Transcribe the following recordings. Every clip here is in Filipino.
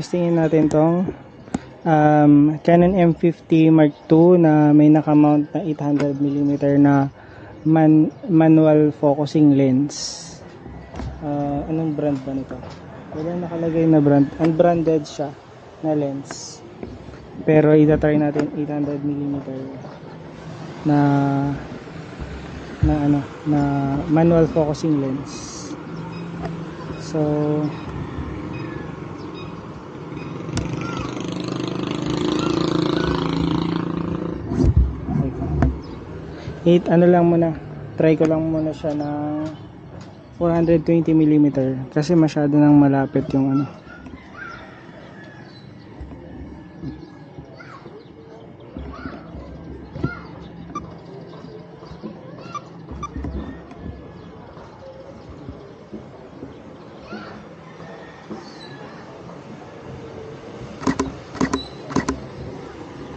Testingin natin tong Canon M50 Mark II na may nakamount na 800mm na manual focusing lens. Anong brand ba nito? Wala nakalagay na brand. Unbranded siya na lens. Pero itatry natin 800mm na manual focusing lens. So 8 lang muna, try ko lang muna siya ng 420mm kasi masyado nang malapit yung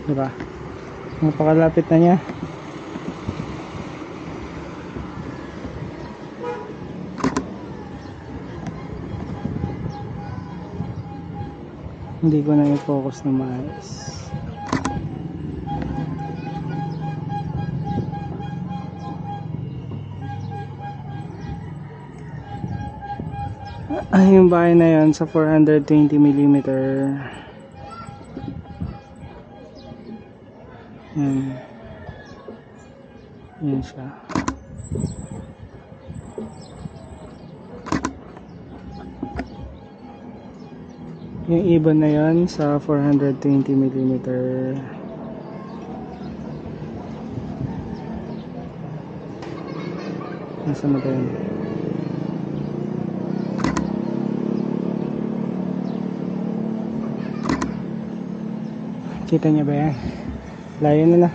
diba, napakalapit na niya. Hindi ko na i-focus na maayos. Yung bahay na yan sa 420mm. Yan siya. Yung ibon na yan sa 420mm. Nasa na ba yun? Kita niya ba yan? Layo na na.